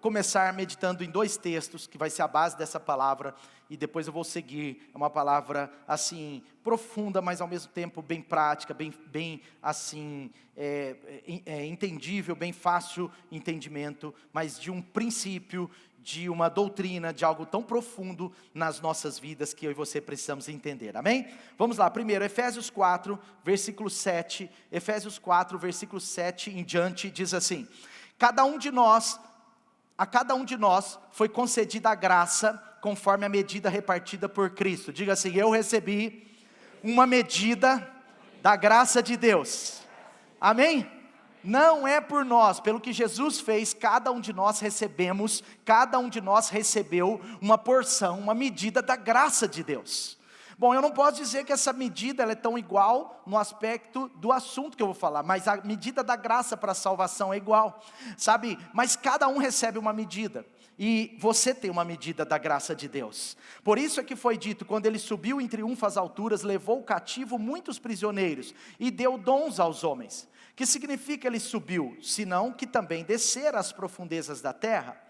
começar meditando em 2 textos, que vai ser a base dessa palavra, e depois eu vou seguir. É uma palavra, assim, profunda, mas ao mesmo tempo bem prática, bem assim, entendível, bem fácil entendimento, mas de um princípio, de uma doutrina, de algo tão profundo nas nossas vidas, que eu e você precisamos entender, amém? Vamos lá, primeiro, Efésios 4, versículo 7, Efésios 4, versículo 7 em diante, diz assim: a cada um de nós foi concedida a graça, conforme a medida repartida por Cristo. Diga assim: eu recebi uma medida da graça de Deus, amém? Não é por nós, pelo que Jesus fez, cada um de nós recebeu uma porção, uma medida da graça de Deus. Bom, eu não posso dizer que essa medida ela é tão igual no aspecto do assunto que eu vou falar, mas a medida da graça para a salvação é igual, sabe? Mas cada um recebe uma medida, e você tem uma medida da graça de Deus. Por isso é que foi dito: quando ele subiu em triunfo às alturas, levou cativo muitos prisioneiros, e deu dons aos homens. Que significa ele subiu? Senão que também descer às profundezas da terra.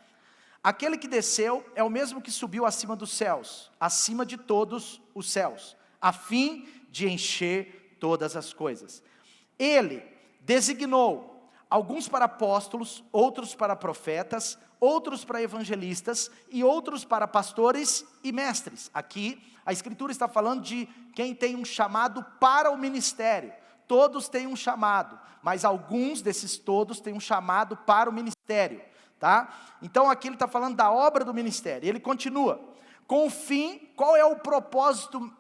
Aquele que desceu é o mesmo que subiu acima dos céus, acima de todos os céus, a fim de encher todas as coisas. Ele designou alguns para apóstolos, outros para profetas, outros para evangelistas e outros para pastores e mestres. Aqui a Escritura está falando de quem tem um chamado para o ministério. Todos têm um chamado, mas alguns desses todos têm um chamado para o ministério, tá? Então aqui ele está falando da obra do ministério. Ele continua, com o fim. Qual é o propósito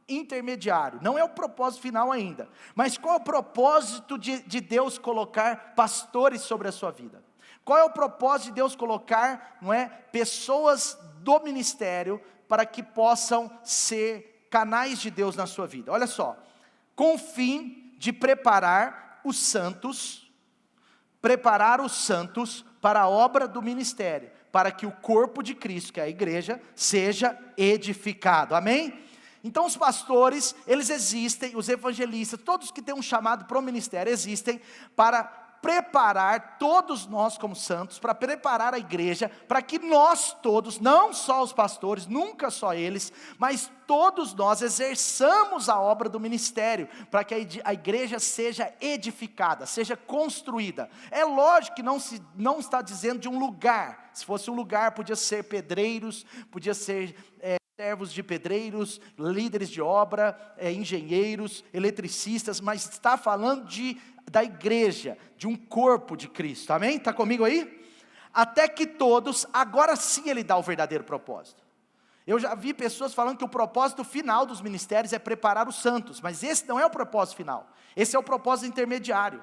intermediário? Não é o propósito final ainda, mas qual é o propósito de Deus colocar pastores sobre a sua vida? Qual é o propósito de Deus colocar, não é, pessoas do ministério, para que possam ser canais de Deus na sua vida? Olha só, com o fim de preparar os santos para a obra do ministério, para que o corpo de Cristo, que é a igreja, seja edificado, amém? Então os pastores, eles existem, os evangelistas, todos que têm um chamado para o ministério, existem para preparar todos nós como santos, para preparar a igreja, para que nós todos, não só os pastores, nunca só eles, mas todos nós exerçamos a obra do ministério, para que a igreja seja edificada, seja construída. É lógico que não está dizendo de um lugar. Se fosse um lugar, podia ser pedreiros, podia ser servos de pedreiros, líderes de obra, engenheiros, eletricistas, mas está falando da igreja, de um corpo de Cristo, amém? Está comigo aí? Até que todos, agora sim ele dá o verdadeiro propósito. Eu já vi pessoas falando que o propósito final dos ministérios é preparar os santos, mas esse não é o propósito final, esse é o propósito intermediário.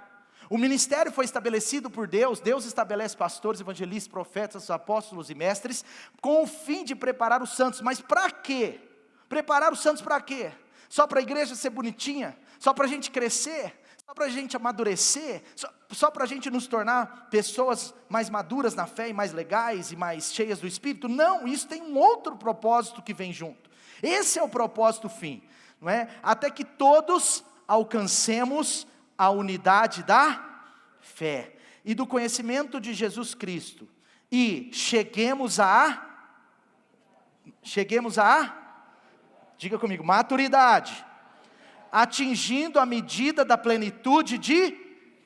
O ministério foi estabelecido por Deus. Deus estabelece pastores, evangelistas, profetas, apóstolos e mestres, com o fim de preparar os santos. Mas para quê? Preparar os santos para quê? Só para a igreja ser bonitinha? Só para a gente crescer? Só para a gente amadurecer? Só para a gente nos tornar pessoas mais maduras na fé, e mais legais, e mais cheias do Espírito? Não, isso tem um outro propósito que vem junto. Esse é o propósito fim, não é? Até que todos alcancemos a unidade da fé e do conhecimento de Jesus Cristo, e cheguemos a, diga comigo, maturidade, atingindo a medida da plenitude de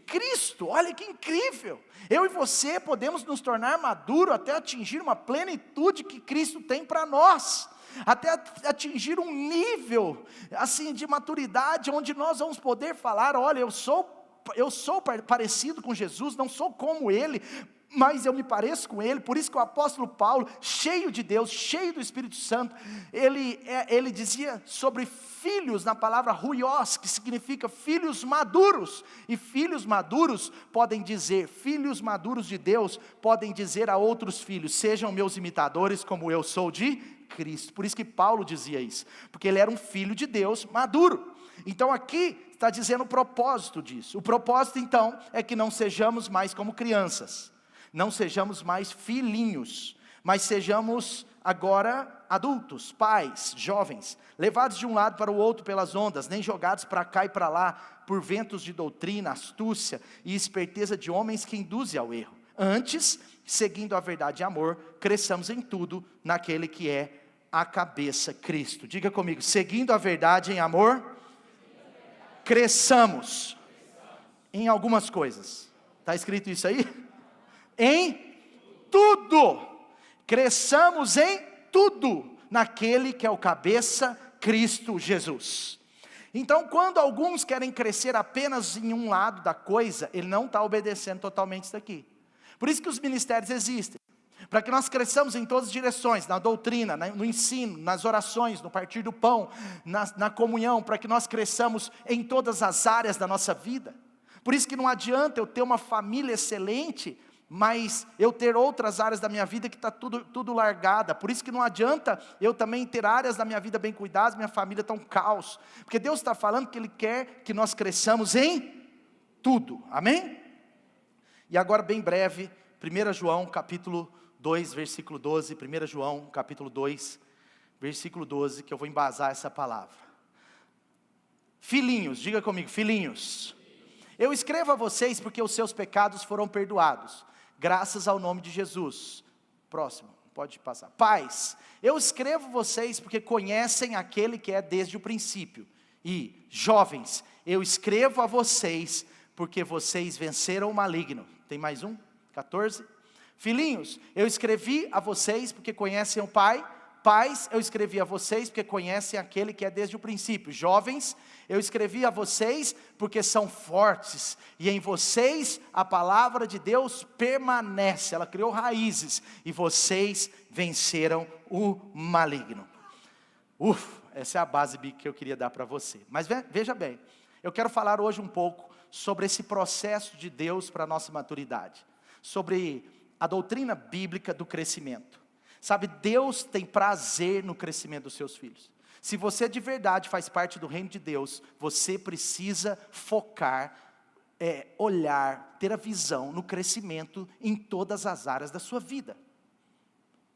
Cristo. Olha que incrível! Eu e você podemos nos tornar maduros até atingir uma plenitude que Cristo tem para nós, até atingir um nível assim de maturidade, onde nós vamos poder falar: olha, eu sou parecido com Jesus, não sou como Ele, mas eu me pareço com Ele. Por isso que o apóstolo Paulo, cheio de Deus, cheio do Espírito Santo, ele dizia sobre filhos, na palavra huios, que significa filhos maduros. E filhos maduros podem dizer, filhos maduros de Deus podem dizer a outros filhos: sejam meus imitadores como eu sou de Cristo. Por isso que Paulo dizia isso, porque ele era um filho de Deus maduro. Então aqui está dizendo o propósito disso. O propósito então é que não sejamos mais como crianças, não sejamos mais filhinhos, mas sejamos agora adultos, pais, jovens, levados de um lado para o outro pelas ondas, nem jogados para cá e para lá por ventos de doutrina, astúcia e esperteza de homens que induzem ao erro. Antes, seguindo a verdade em amor, cresçamos em tudo naquele que é a cabeça, Cristo. Diga comigo, seguindo a verdade em amor, cresçamos em algumas coisas. Está escrito isso aí? Em tudo. Cresçamos em tudo naquele que é o cabeça, Cristo Jesus. Então, quando alguns querem crescer apenas em um lado da coisa, ele não está obedecendo totalmente isso daqui. Por isso que os ministérios existem, para que nós cresçamos em todas as direções, na doutrina, no ensino, nas orações, no partir do pão, na comunhão, para que nós cresçamos em todas as áreas da nossa vida. Por isso que não adianta eu ter uma família excelente, mas eu ter outras áreas da minha vida que está tudo largada. Por isso que não adianta eu também ter áreas da minha vida bem cuidadas, minha família está um caos. Porque Deus está falando que Ele quer que nós cresçamos em tudo, amém? E agora bem breve, 1 João capítulo 2, versículo 12, 1 João capítulo 2, versículo 12, que eu vou embasar essa palavra. Filhinhos, diga comigo, filhinhos. Eu escrevo a vocês porque os seus pecados foram perdoados, graças ao nome de Jesus. Próximo, pode passar. Pais, eu escrevo vocês porque conhecem aquele que é desde o princípio. E, jovens, eu escrevo a vocês porque vocês venceram o maligno. Tem mais um? 14. Filhinhos, eu escrevi a vocês porque conhecem o Pai. Pais, eu escrevi a vocês porque conhecem aquele que é desde o princípio. Jovens, eu escrevi a vocês porque são fortes, e em vocês a palavra de Deus permanece, ela criou raízes, e vocês venceram o maligno. Essa é a base que eu queria dar para você. Mas veja bem, eu quero falar hoje um pouco sobre esse processo de Deus para a nossa maturidade, sobre a doutrina bíblica do crescimento. Sabe, Deus tem prazer no crescimento dos seus filhos. Se você de verdade faz parte do reino de Deus, você precisa focar, olhar, ter a visão no crescimento em todas as áreas da sua vida.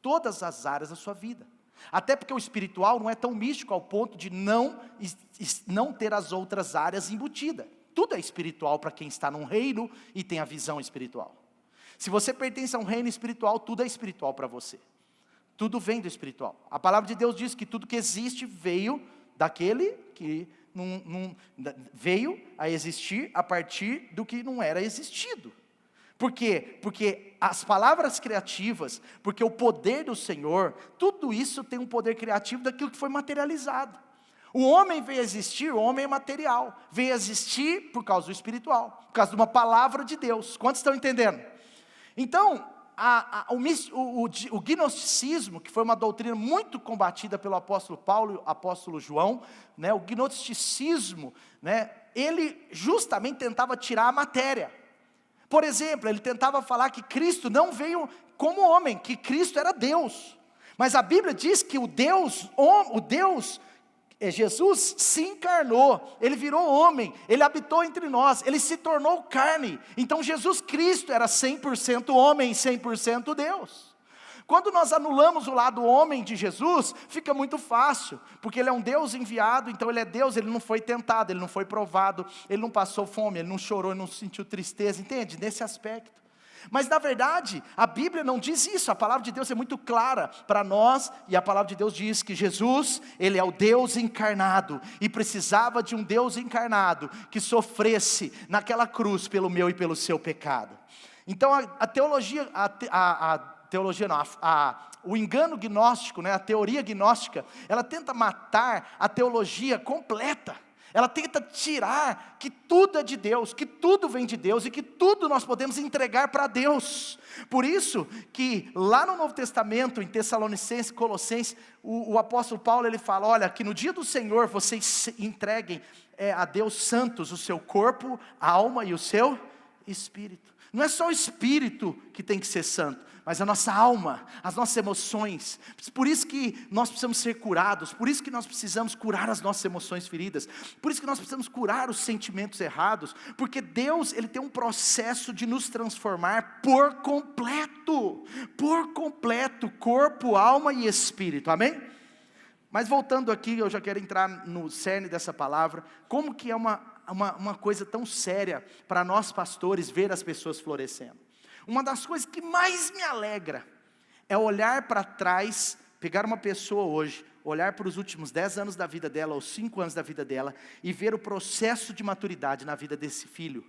Todas as áreas da sua vida. Até porque o espiritual não é tão místico ao ponto de não ter as outras áreas embutidas. Tudo é espiritual para quem está num reino e tem a visão espiritual. Se você pertence a um reino espiritual, tudo é espiritual para você. Tudo vem do espiritual. A palavra de Deus diz que tudo que existe veio daquele que veio a existir a partir do que não era existido. Por quê? Porque as palavras criativas, porque o poder do Senhor, tudo isso tem um poder criativo daquilo que foi materializado. O homem veio a existir, o homem é material, veio a existir por causa do espiritual, por causa de uma palavra de Deus. Quantos estão entendendo? Então, o gnosticismo, que foi uma doutrina muito combatida pelo apóstolo Paulo e o apóstolo João, né, o gnosticismo, né, ele justamente tentava tirar a matéria. Por exemplo, ele tentava falar que Cristo não veio como homem, que Cristo era Deus. Mas a Bíblia diz que Jesus se encarnou, Ele virou homem, Ele habitou entre nós, Ele se tornou carne. Então Jesus Cristo era 100% homem e 100% Deus. Quando nós anulamos o lado homem de Jesus, fica muito fácil, porque Ele é um Deus enviado, então Ele é Deus, Ele não foi tentado, Ele não foi provado, Ele não passou fome, Ele não chorou, Ele não sentiu tristeza, entende? Nesse aspecto. Mas na verdade, a Bíblia não diz isso, a palavra de Deus é muito clara para nós, e a palavra de Deus diz que Jesus, Ele é o Deus encarnado, e precisava de um Deus encarnado, que sofresse naquela cruz pelo meu e pelo seu pecado. Então o engano gnóstico, né, a teoria gnóstica, ela tenta matar a teologia completa. Ela tenta tirar que tudo é de Deus, que tudo vem de Deus e que tudo nós podemos entregar para Deus. Por isso que lá no Novo Testamento, em Tessalonicenses, Colossenses, o apóstolo Paulo ele fala, olha, que no dia do Senhor vocês entreguem a Deus santos o seu corpo, a alma e o seu espírito. Não é só o espírito que tem que ser santo, mas a nossa alma, as nossas emoções. Por isso que nós precisamos ser curados, por isso que nós precisamos curar as nossas emoções feridas, por isso que nós precisamos curar os sentimentos errados, porque Deus, Ele tem um processo de nos transformar por completo, corpo, alma e espírito, amém? Mas voltando aqui, eu já quero entrar no cerne dessa palavra, como que é uma coisa tão séria para nós pastores ver as pessoas florescendo. Uma das coisas que mais me alegra é olhar para trás, pegar uma pessoa hoje, olhar para os últimos 10 anos da vida dela, ou 5 anos da vida dela, e ver o processo de maturidade na vida desse filho.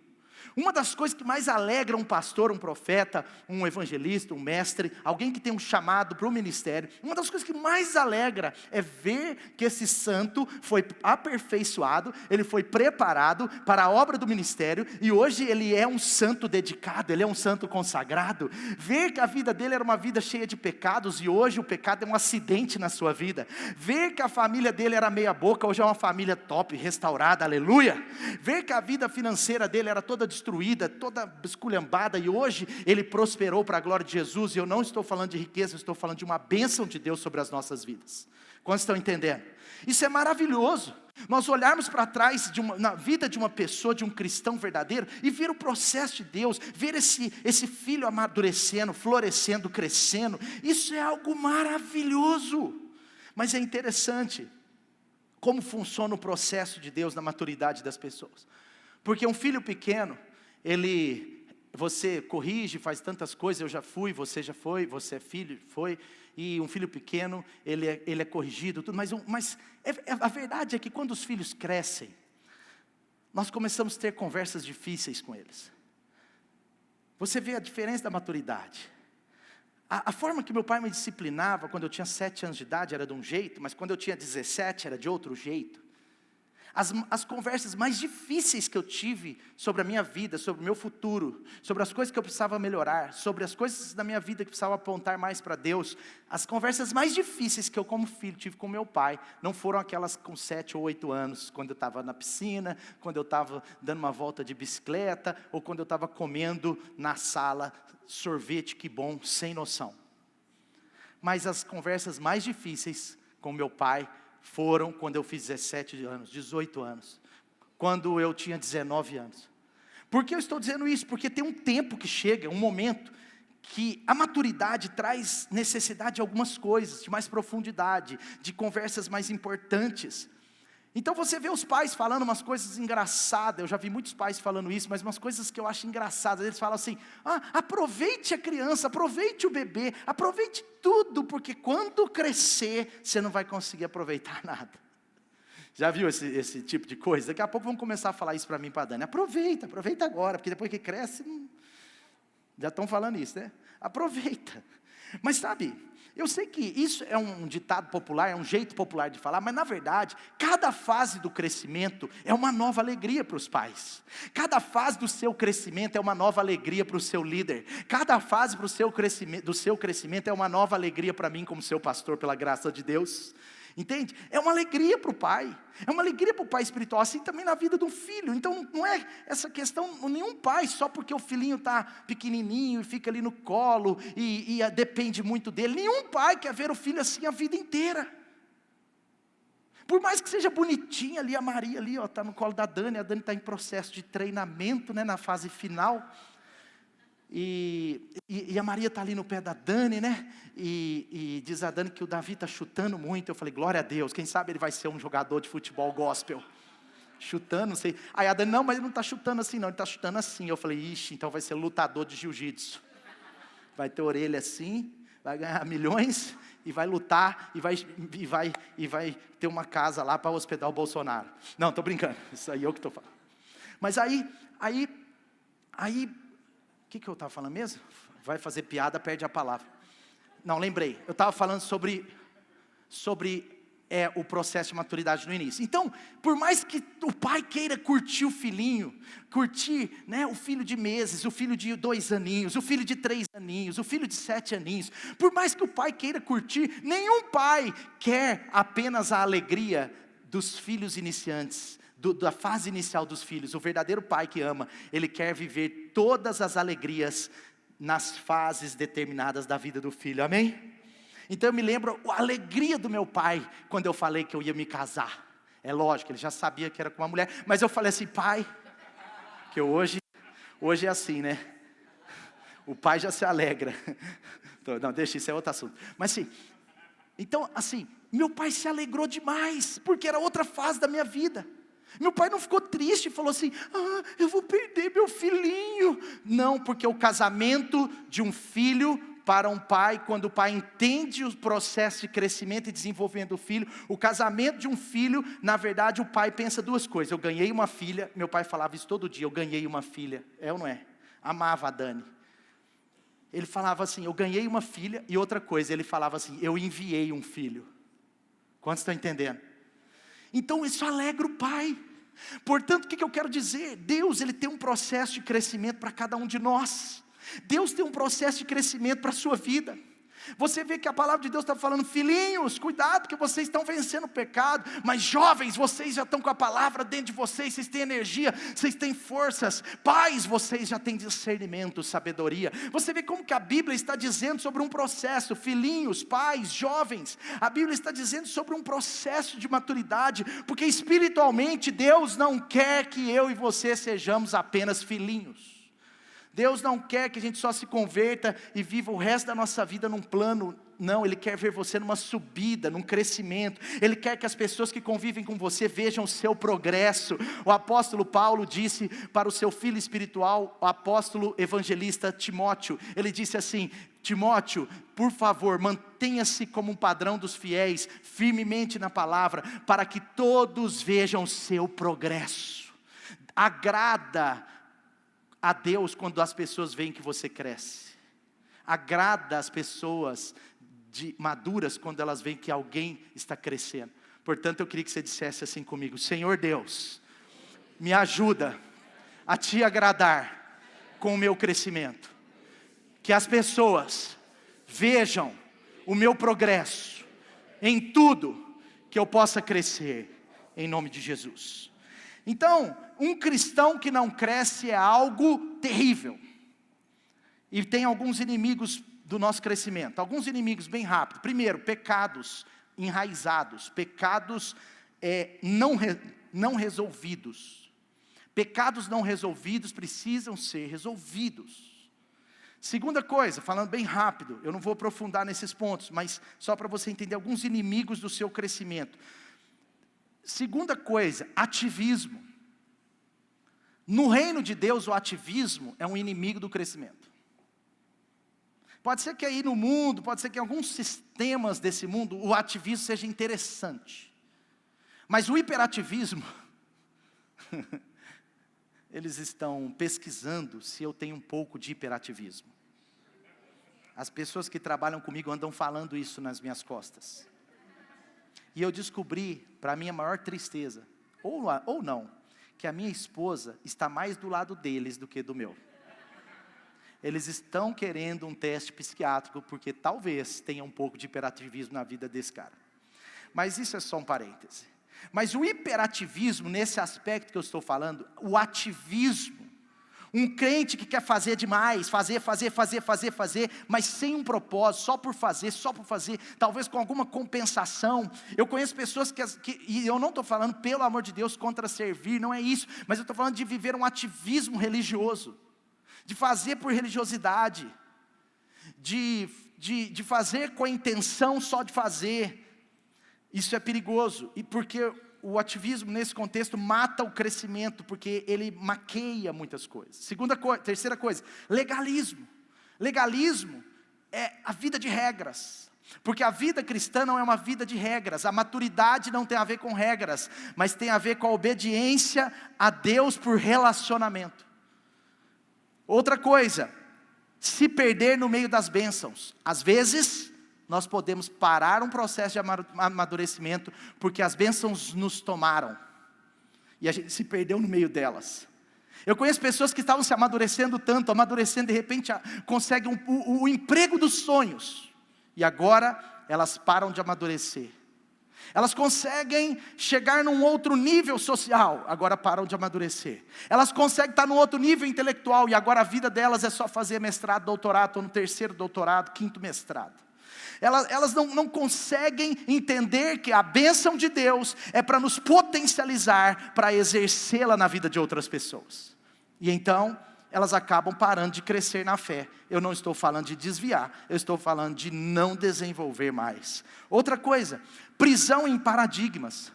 Uma das coisas que mais alegra um pastor, um profeta, um evangelista, um mestre, alguém que tem um chamado para o ministério, uma das coisas que mais alegra é ver que esse santo foi aperfeiçoado, ele foi preparado para a obra do ministério, e hoje ele é um santo dedicado, ele é um santo consagrado. Ver que a vida dele era uma vida cheia de pecados, e hoje o pecado é um acidente na sua vida. Ver que a família dele era meia boca, hoje é uma família top, restaurada, aleluia. Ver que a vida financeira dele era toda destruída, toda esculhambada, e hoje ele prosperou para a glória de Jesus. E eu não estou falando de riqueza, eu estou falando de uma bênção de Deus sobre as nossas vidas. Quantos estão entendendo? Isso é maravilhoso, nós olharmos para trás na vida de uma pessoa, de um cristão verdadeiro, e ver o processo de Deus, ver esse filho amadurecendo, florescendo, crescendo. Isso é algo maravilhoso. Mas é interessante como funciona o processo de Deus na maturidade das pessoas. Porque um filho pequeno, você corrige, faz tantas coisas, eu já fui, você já foi, você é filho, foi, e um filho pequeno, ele é corrigido, tudo, mas a verdade é que quando os filhos crescem, nós começamos a ter conversas difíceis com eles. Você vê a diferença da maturidade. A forma que meu pai me disciplinava, quando eu tinha 7 anos de idade, era de um jeito, mas quando eu tinha 17, era de outro jeito. As conversas mais difíceis que eu tive sobre a minha vida, sobre o meu futuro, sobre as coisas que eu precisava melhorar, sobre as coisas da minha vida que precisava apontar mais para Deus, as conversas mais difíceis que eu como filho tive com meu pai, não foram aquelas com 7 ou 8 anos, quando eu estava na piscina, quando eu estava dando uma volta de bicicleta, ou quando eu estava comendo na sala sorvete, que bom, sem noção. Mas as conversas mais difíceis com meu pai foram quando eu fiz 17 anos, 18 anos, quando eu tinha 19 anos. Por que eu estou dizendo isso? Porque tem um tempo que chega, um momento, que a maturidade traz necessidade de algumas coisas, de mais profundidade, de conversas mais importantes. Então você vê os pais falando umas coisas engraçadas, eu já vi muitos pais falando isso, mas umas coisas que eu acho engraçadas. Eles falam assim: aproveite a criança, aproveite o bebê, aproveite tudo, porque quando crescer, você não vai conseguir aproveitar nada. Já viu esse tipo de coisa? Daqui a pouco vão começar a falar isso para mim e para a Dani. Aproveita agora, porque depois que cresce, já estão falando isso, né? Aproveita. Mas sabe, eu sei que isso é um ditado popular, é um jeito popular de falar, mas na verdade, cada fase do crescimento é uma nova alegria para os pais. Cada fase do seu crescimento é uma nova alegria para o seu líder. Cada fase do seu crescimento é uma nova alegria para mim como seu pastor, pela graça de Deus. Entende? É uma alegria para o pai, é uma alegria para o pai espiritual, assim também na vida do filho. Então não é essa questão, nenhum pai, só porque o filhinho está pequenininho e fica ali no colo e depende muito dele, nenhum pai quer ver o filho assim a vida inteira. Por mais que seja bonitinha ali, a Maria ali, está no colo da Dani, a Dani está em processo de treinamento, né, na fase final. E a Maria está ali no pé da Dani, né? E diz a Dani que o Davi está chutando muito. Eu falei, glória a Deus, quem sabe ele vai ser um jogador de futebol gospel. Chutando, não sei. Aí a Dani, não, mas ele não está chutando assim não, ele está chutando assim. Eu falei, ixi, então vai ser lutador de jiu-jitsu. Vai ter orelha assim, vai ganhar milhões e vai lutar e vai ter uma casa lá para hospedar o Bolsonaro. Não, estou brincando, isso aí é o que estou falando. Mas aí o que eu estava falando mesmo? Vai fazer piada, perde a palavra. Não, lembrei. Eu estava falando sobre o processo de maturidade no início. Então, por mais que o pai queira curtir o filhinho, curtir, né, o filho de meses, o filho de 2 aninhos, o filho de 3 aninhos, o filho de 7 aninhos, por mais que o pai queira curtir, nenhum pai quer apenas a alegria dos filhos iniciantes, da fase inicial dos filhos. O verdadeiro pai que ama, ele quer viver todas as alegrias nas fases determinadas da vida do filho, amém? Então eu me lembro a alegria do meu pai, quando eu falei que eu ia me casar. É lógico, ele já sabia que era com uma mulher, mas eu falei assim, pai, que hoje é assim, né? O pai já se alegra. Não, deixa, isso é outro assunto. Mas sim, então assim, meu pai se alegrou demais, porque era outra fase da minha vida. Meu pai não ficou triste e falou assim: eu vou perder meu filhinho. Não, porque o casamento de um filho para um pai, quando o pai entende o processo de crescimento e desenvolvimento do filho, o casamento de um filho, na verdade o pai pensa duas coisas: eu ganhei uma filha, meu pai falava isso todo dia, eu ganhei uma filha, é ou não é? Amava a Dani. Ele falava assim, eu ganhei uma filha, e outra coisa, ele falava assim, eu enviei um filho. Quantos estão entendendo? Então isso alegra o pai. Portanto, o que eu quero dizer? Deus, Ele tem um processo de crescimento para cada um de nós. Deus tem um processo de crescimento para a sua vida. Você vê que a palavra de Deus está falando: filhinhos, cuidado que vocês estão vencendo o pecado. Mas jovens, vocês já estão com a palavra dentro de vocês, vocês têm energia, vocês têm forças. Pais, vocês já têm discernimento, sabedoria. Você vê como que a Bíblia está dizendo sobre um processo. Filhinhos, pais, jovens, a Bíblia está dizendo sobre um processo de maturidade. Porque espiritualmente Deus não quer que eu e você sejamos apenas filhinhos. Deus não quer que a gente só se converta e viva o resto da nossa vida num plano. Não, Ele quer ver você numa subida, num crescimento. Ele quer que as pessoas que convivem com você vejam o seu progresso. O apóstolo Paulo disse para o seu filho espiritual, o apóstolo evangelista Timóteo, ele disse assim: Timóteo, por favor, mantenha-se como um padrão dos fiéis, firmemente na palavra, para que todos vejam o seu progresso. Agrada a Deus quando as pessoas veem que você cresce. Agrada as pessoas maduras quando elas veem que alguém está crescendo. Portanto, eu queria que você dissesse assim comigo: Senhor Deus, me ajuda a te agradar com o meu crescimento. Que as pessoas vejam o meu progresso em tudo, que eu possa crescer, em nome de Jesus. Então, um cristão que não cresce é algo terrível. E tem alguns inimigos do nosso crescimento. Alguns inimigos bem rápido. Primeiro, pecados enraizados. Pecados não resolvidos. Pecados não resolvidos precisam ser resolvidos. Segunda coisa, falando bem rápido, eu não vou aprofundar nesses pontos, mas só para você entender alguns inimigos do seu crescimento. Segunda coisa, ativismo. No reino de Deus, o ativismo é um inimigo do crescimento. Pode ser que aí no mundo, pode ser que em alguns sistemas desse mundo, o ativismo seja interessante. Mas o hiperativismo, eles estão pesquisando se eu tenho um pouco de hiperativismo. As pessoas que trabalham comigo andam falando isso nas minhas costas. E eu descobri, para minha maior tristeza, ou não, que a minha esposa está mais do lado deles do que do meu. Eles estão querendo um teste psiquiátrico, porque talvez tenha um pouco de hiperativismo na vida desse cara. Mas isso é só um parêntese. Mas o hiperativismo, nesse aspecto que eu estou falando, o ativismo, um crente que quer fazer demais, fazer, mas sem um propósito, só por fazer, talvez com alguma compensação. Eu conheço pessoas e eu não estou falando, pelo amor de Deus, contra servir, não é isso, mas eu estou falando de viver um ativismo religioso, de fazer por religiosidade, de fazer com a intenção só de fazer. Isso é perigoso, e porque o ativismo nesse contexto mata o crescimento, porque ele maqueia muitas coisas. Terceira coisa, legalismo. Legalismo é a vida de regras, porque a vida cristã não é uma vida de regras. A maturidade não tem a ver com regras, mas tem a ver com a obediência a Deus por relacionamento. Outra coisa, se perder no meio das bênçãos. Às vezes nós podemos parar um processo de amadurecimento, porque as bênçãos nos tomaram, e a gente se perdeu no meio delas. Eu conheço pessoas que estavam se amadurecendo tanto, de repente conseguem o emprego dos sonhos, e agora elas param de amadurecer. Elas conseguem chegar num outro nível social, agora param de amadurecer. Elas conseguem estar num outro nível intelectual, e agora a vida delas é só fazer mestrado, doutorado, estou no 3º doutorado, 5º mestrado. Elas não conseguem entender que a bênção de Deus é para nos potencializar, para exercê-la na vida de outras pessoas. E então, elas acabam parando de crescer na fé. Eu não estou falando de desviar, eu estou falando de não desenvolver mais. Outra coisa, prisão em paradigmas.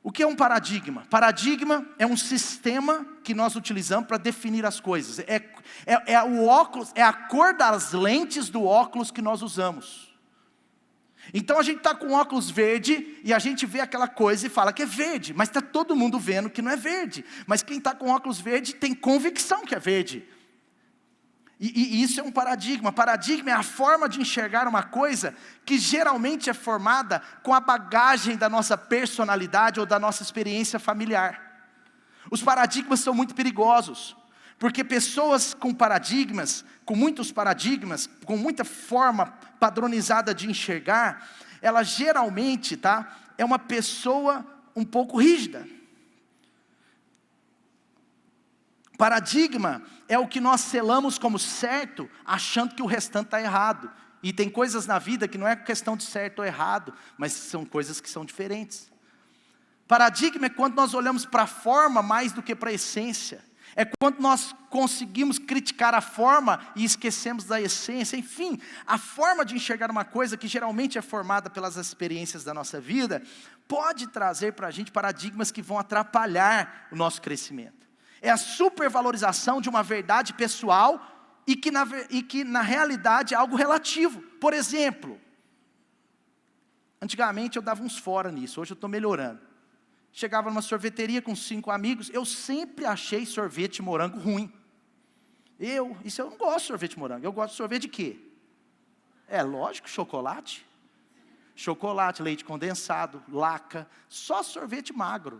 O que é um paradigma? Paradigma é um sistema que nós utilizamos para definir as coisas. O óculos, é a cor das lentes do óculos que nós usamos. Então a gente está com óculos verde e a gente vê aquela coisa e fala que é verde, mas está todo mundo vendo que não é verde. Mas quem está com óculos verde tem convicção que é verde. E isso é um paradigma. Paradigma é a forma de enxergar uma coisa que geralmente é formada com a bagagem da nossa personalidade ou da nossa experiência familiar. Os paradigmas são muito perigosos, porque pessoas com paradigmas, com muitos paradigmas, com muita forma padronizada de enxergar, ela geralmente, é uma pessoa um pouco rígida. Paradigma é o que nós selamos como certo, achando que o restante está errado. E tem coisas na vida que não é questão de certo ou errado, mas são coisas que são diferentes. Paradigma é quando nós olhamos para a forma mais do que para a essência. É quando nós conseguimos criticar a forma e esquecemos da essência. Enfim, a forma de enxergar uma coisa que geralmente é formada pelas experiências da nossa vida, pode trazer para a gente paradigmas que vão atrapalhar o nosso crescimento. É a supervalorização de uma verdade pessoal e que na realidade é algo relativo. Por exemplo, antigamente eu dava uns fora nisso, hoje eu estou melhorando. Chegava numa sorveteria com 5 amigos, eu sempre achei sorvete de morango ruim. Eu não gosto de sorvete de morango, eu gosto de sorvete de quê? É lógico, chocolate. Chocolate, leite condensado, laca, só sorvete magro.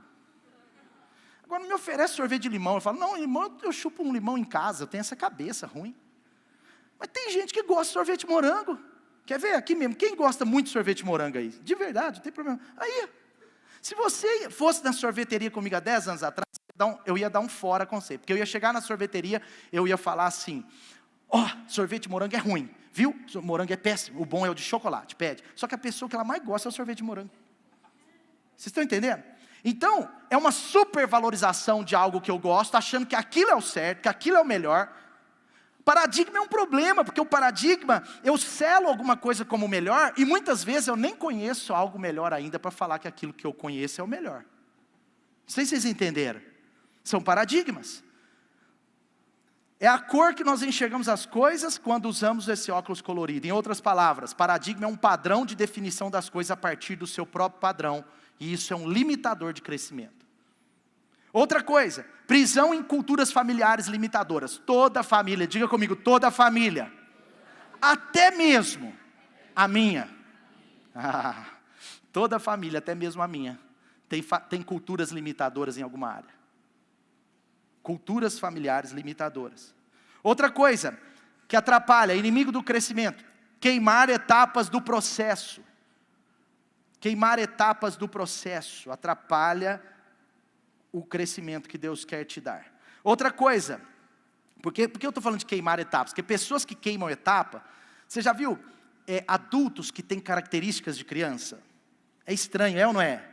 Agora não me oferece sorvete de limão. Eu falo, não, limão, eu chupo um limão em casa, eu tenho essa cabeça ruim. Mas tem gente que gosta de sorvete de morango. Quer ver aqui mesmo? Quem gosta muito de sorvete de morango aí? De verdade, não tem problema. Aí, se você fosse na sorveteria comigo há 10 anos atrás, eu ia dar um fora com você. Porque eu ia chegar na sorveteria, eu ia falar assim, sorvete de morango é ruim, viu? Morango é péssimo, o bom é o de chocolate, pede. Só que a pessoa que ela mais gosta é o sorvete de morango. Vocês estão entendendo? Então, é uma supervalorização de algo que eu gosto, achando que aquilo é o certo, que aquilo é o melhor. Paradigma é um problema, porque o paradigma, eu selo alguma coisa como melhor, e muitas vezes eu nem conheço algo melhor ainda, para falar que aquilo que eu conheço é o melhor. Não sei se vocês entenderam. São paradigmas. É a cor que nós enxergamos as coisas quando usamos esse óculos colorido. Em outras palavras, paradigma é um padrão de definição das coisas a partir do seu próprio padrão. E isso é um limitador de crescimento. Outra coisa, prisão em culturas familiares limitadoras. Toda família, diga comigo, toda família. Até mesmo a minha. Toda família, até mesmo a minha, tem culturas limitadoras em alguma área. Culturas familiares limitadoras. Outra coisa que atrapalha, inimigo do crescimento, queimar etapas do processo. Queimar etapas do processo atrapalha o crescimento que Deus quer te dar. Outra coisa, por que eu estou falando de queimar etapas? Porque pessoas que queimam etapa, você já viu adultos que têm características de criança? É estranho, é ou não é?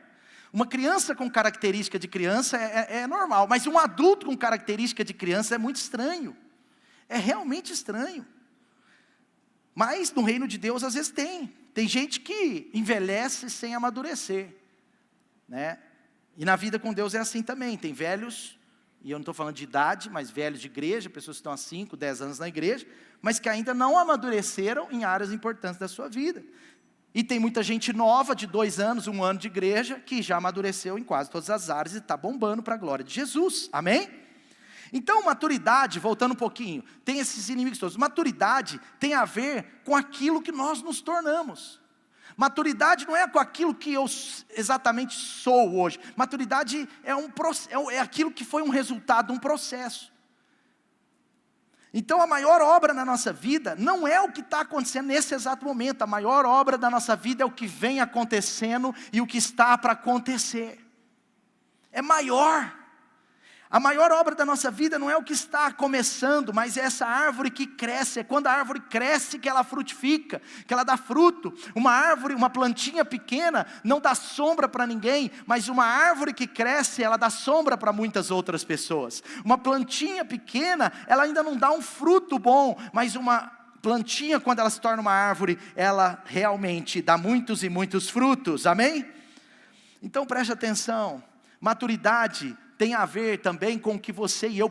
Uma criança com característica de criança é normal, mas um adulto com característica de criança é muito estranho. É realmente estranho. Mas no reino de Deus às vezes tem gente que envelhece sem amadurecer, né? E na vida com Deus é assim também, tem velhos, e eu não estou falando de idade, mas velhos de igreja, pessoas que estão há 5, 10 anos na igreja, mas que ainda não amadureceram em áreas importantes da sua vida. E tem muita gente nova, de 2 anos, 1 ano de igreja, que já amadureceu em quase todas as áreas e está bombando para a glória de Jesus, amém? Então maturidade, voltando um pouquinho, tem esses inimigos todos. Maturidade tem a ver com aquilo que nós nos tornamos. Maturidade não é com aquilo que eu exatamente sou hoje. Maturidade é aquilo que foi um resultado de um processo. Então a maior obra na nossa vida não é o que está acontecendo nesse exato momento. A maior obra da nossa vida é o que vem acontecendo e o que está para acontecer. É maior. A maior obra da nossa vida não é o que está começando, mas é essa árvore que cresce. É quando a árvore cresce que ela frutifica, que ela dá fruto. Uma árvore, uma plantinha pequena não dá sombra para ninguém, mas uma árvore que cresce, ela dá sombra para muitas outras pessoas. Uma plantinha pequena, ela ainda não dá um fruto bom, mas uma plantinha, quando ela se torna uma árvore, ela realmente dá muitos e muitos frutos, amém? Então preste atenção, maturidade tem a ver também com o que você e eu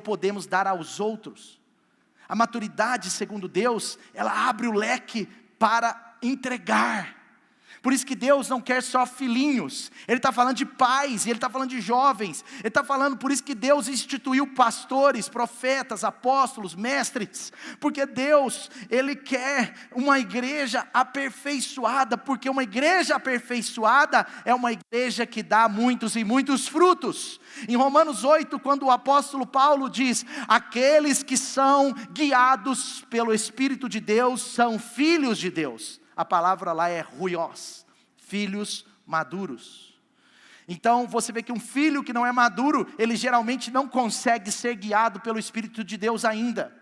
podemos dar aos outros. A maturidade, segundo Deus, ela abre o leque para entregar. Por isso que Deus não quer só filhinhos, Ele está falando de pais, Ele está falando de jovens, Ele está falando, por isso que Deus instituiu pastores, profetas, apóstolos, mestres, porque Deus, Ele quer uma igreja aperfeiçoada, porque uma igreja aperfeiçoada é uma igreja que dá muitos e muitos frutos. Em Romanos 8, quando o apóstolo Paulo diz, aqueles que são guiados pelo Espírito de Deus, são filhos de Deus. A palavra lá é ruios, filhos maduros. Então você vê que um filho que não é maduro, ele geralmente não consegue ser guiado pelo Espírito de Deus ainda.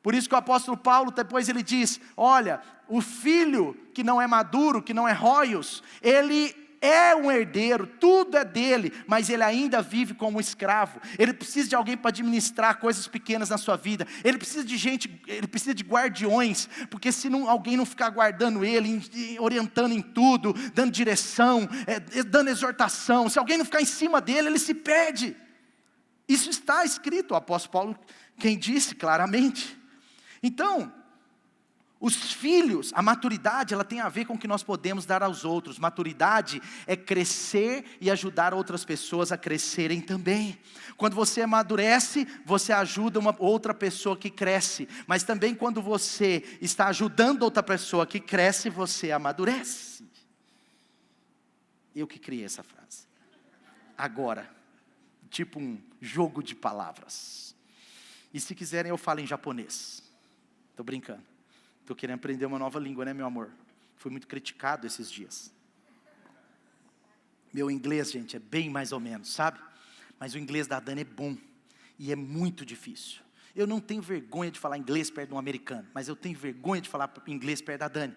Por isso que o apóstolo Paulo depois ele diz, olha, o filho que não é maduro, que não é ruios, ele é um herdeiro, tudo é dele, mas ele ainda vive como um escravo. Ele precisa de alguém para administrar coisas pequenas na sua vida. Ele precisa de gente, ele precisa de guardiões, porque se alguém não ficar guardando ele, orientando em tudo, dando direção, dando exortação, se alguém não ficar em cima dele, ele se perde. Isso está escrito, o apóstolo Paulo quem disse claramente. Então, os filhos, a maturidade, ela tem a ver com o que nós podemos dar aos outros. Maturidade é crescer e ajudar outras pessoas a crescerem também. Quando você amadurece, você ajuda uma outra pessoa que cresce. Mas também quando você está ajudando outra pessoa que cresce, você amadurece. Eu que criei essa frase. Agora, tipo um jogo de palavras. E se quiserem eu falo em japonês. Estou brincando. Estou querendo aprender uma nova língua, né, meu amor? Fui muito criticado esses dias. Meu inglês, gente, é bem mais ou menos, sabe? Mas o inglês da Dani é bom. E é muito difícil. Eu não tenho vergonha de falar inglês perto de um americano. Mas eu tenho vergonha de falar inglês perto da Dani.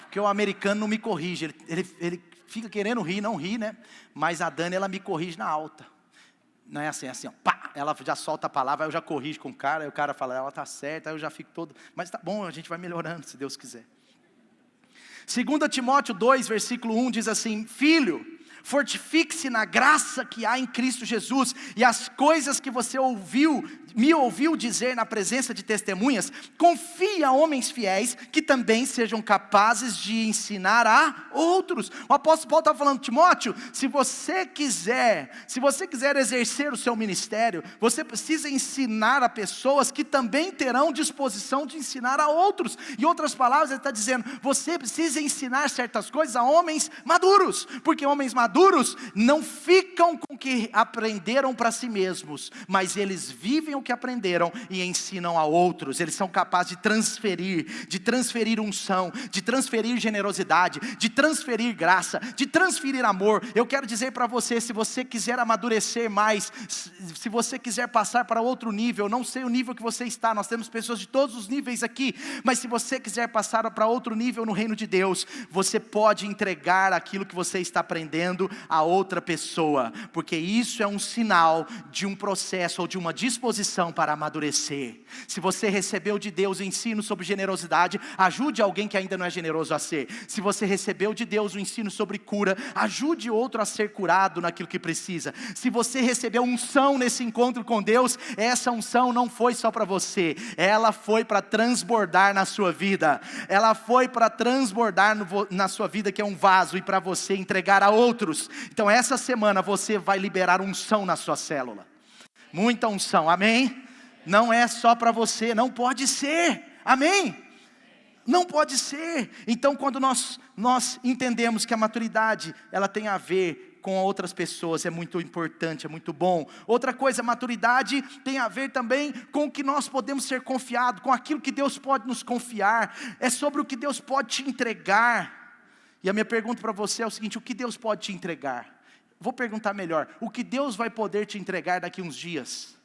Porque o americano não me corrige. Ele fica querendo rir, não ri, né? Mas a Dani, ela me corrige na alta. Não é assim, ó, pá, ela já solta a palavra, aí eu já corrijo com o cara, aí o cara fala, ela está certa, aí eu já fico todo, mas tá bom, a gente vai melhorando, se Deus quiser. 2 Timóteo 2, versículo 1 diz assim, filho, fortifique-se na graça que há em Cristo Jesus, e as coisas que você me ouviu dizer na presença de testemunhas, confie a homens fiéis, que também sejam capazes de ensinar a outros. O apóstolo Paulo está falando, Timóteo, se você quiser exercer o seu ministério, você precisa ensinar a pessoas que também terão disposição de ensinar a outros. Em outras palavras, ele está dizendo, você precisa ensinar certas coisas a homens maduros, porque homens maduros não ficam com o que aprenderam para si mesmos, mas eles vivem o que aprenderam e ensinam a outros. Eles são capazes de transferir unção, de transferir generosidade, de transferir graça, de transferir amor. Eu quero dizer para você, se você quiser amadurecer mais, se você quiser passar para outro nível, não sei o nível que você está, nós temos pessoas de todos os níveis aqui, mas se você quiser passar para outro nível no reino de Deus, você pode entregar aquilo que você está aprendendo a outra pessoa, porque isso é um sinal de um processo ou de uma disposição para amadurecer. Se você recebeu de Deus o ensino sobre generosidade, ajude alguém que ainda não é generoso a ser. Se você recebeu de Deus o ensino sobre cura, ajude outro a ser curado naquilo que precisa. Se você recebeu unção nesse encontro com Deus, essa unção não foi só para você, ela foi para transbordar na sua vida, ela foi para transbordar na sua vida, que é um vaso, e para você entregar a outros. Então essa semana você vai liberar unção na sua célula, muita unção, amém? Não é só para você, não pode ser, amém? Não pode ser. Então quando nós entendemos que a maturidade, ela tem a ver com outras pessoas, é muito importante, é muito bom. Outra coisa, a maturidade tem a ver também com o que nós podemos ser confiados, com aquilo que Deus pode nos confiar, é sobre o que Deus pode te entregar. E a minha pergunta para você é o seguinte, o que Deus pode te entregar? Vou perguntar melhor, o que Deus vai poder te entregar daqui uns dias?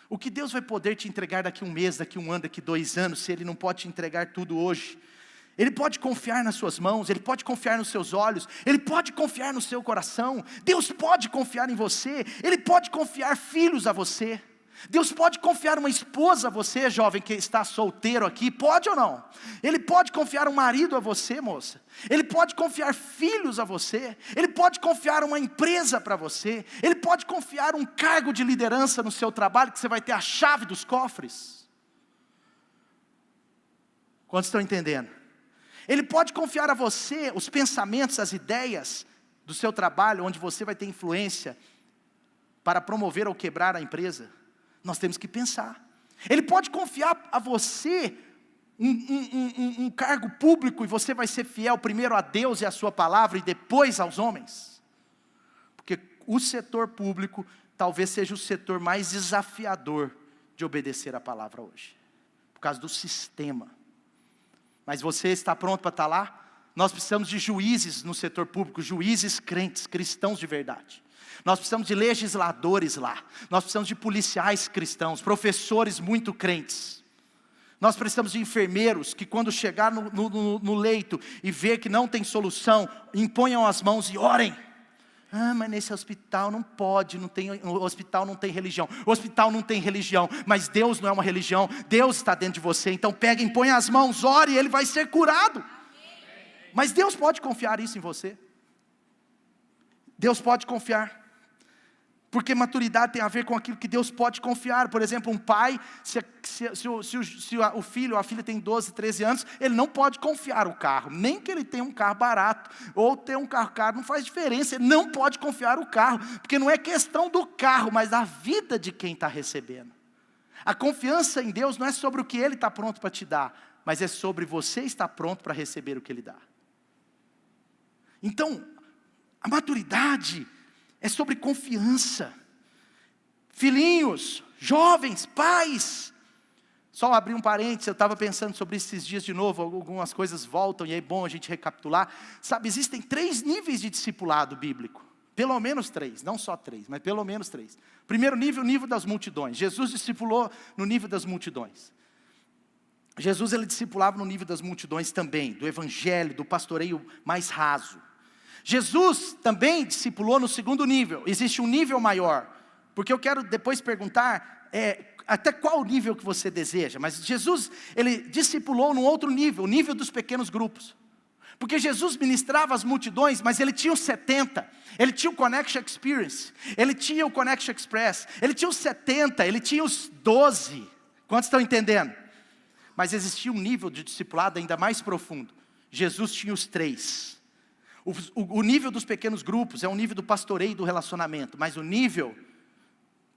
O que Deus vai poder te entregar daqui um mês, daqui um ano, daqui 2 anos, se Ele não pode te entregar tudo hoje? Ele pode confiar nas suas mãos, Ele pode confiar nos seus olhos, Ele pode confiar no seu coração, Deus pode confiar em você, Ele pode confiar filhos a você. Deus pode confiar uma esposa a você, jovem que está solteiro aqui, pode ou não? Ele pode confiar um marido a você, moça. Ele pode confiar filhos a você. Ele pode confiar uma empresa para você. Ele pode confiar um cargo de liderança no seu trabalho, que você vai ter a chave dos cofres. Quantos estão entendendo? Ele pode confiar a você os pensamentos, as ideias do seu trabalho, onde você vai ter influência para promover ou quebrar a empresa. Nós temos que pensar. Ele pode confiar a você um cargo público, e você vai ser fiel primeiro a Deus e a sua palavra, e depois aos homens. Porque o setor público talvez seja o setor mais desafiador de obedecer a palavra hoje, por causa do sistema. Mas você está pronto para estar lá? Nós precisamos de juízes no setor público, juízes crentes, cristãos de verdade. Nós precisamos de legisladores lá. Nós precisamos de policiais cristãos, professores muito crentes. Nós precisamos de enfermeiros que, quando chegar no leito e ver que não tem solução, imponham as mãos e orem. Mas nesse hospital não pode, o hospital não tem religião. O hospital não tem religião, mas Deus não é uma religião. Deus está dentro de você. Então pega, impõe as mãos, ore e ele vai ser curado. Mas Deus pode confiar isso em você. Deus pode confiar. Porque maturidade tem a ver com aquilo que Deus pode confiar. Por exemplo, um pai, se o filho ou a filha tem 12, 13 anos, ele não pode confiar o carro. Nem que ele tenha um carro barato, ou ter um carro caro, não faz diferença. Ele não pode confiar o carro, porque não é questão do carro, mas da vida de quem está recebendo. A confiança em Deus não é sobre o que Ele está pronto para te dar, mas é sobre você estar pronto para receber o que Ele dá. Então, a maturidade é sobre confiança. Filhinhos, jovens, pais. Só abrir um parênteses, eu estava pensando sobre esses dias de novo, algumas coisas voltam e é bom a gente recapitular. Sabe, existem 3 níveis de discipulado bíblico. Pelo menos 3, não só 3, mas pelo menos 3. Primeiro nível, o nível das multidões. Jesus discipulou no nível das multidões. Jesus, ele discipulava no nível das multidões também, do evangelho, do pastoreio mais raso. Jesus também discipulou no segundo nível. Existe um nível maior, porque eu quero depois perguntar até qual nível que você deseja. Mas Jesus, ele discipulou num outro nível, o nível dos pequenos grupos. Porque Jesus ministrava as multidões, mas ele tinha os 70, ele tinha o Connection Experience, ele tinha o Connection Express, ele tinha os 70, ele tinha os 12. Quantos estão entendendo? Mas existia um nível de discipulado ainda mais profundo. Jesus tinha os 3. O nível dos pequenos grupos é o nível do pastoreio e do relacionamento, mas o nível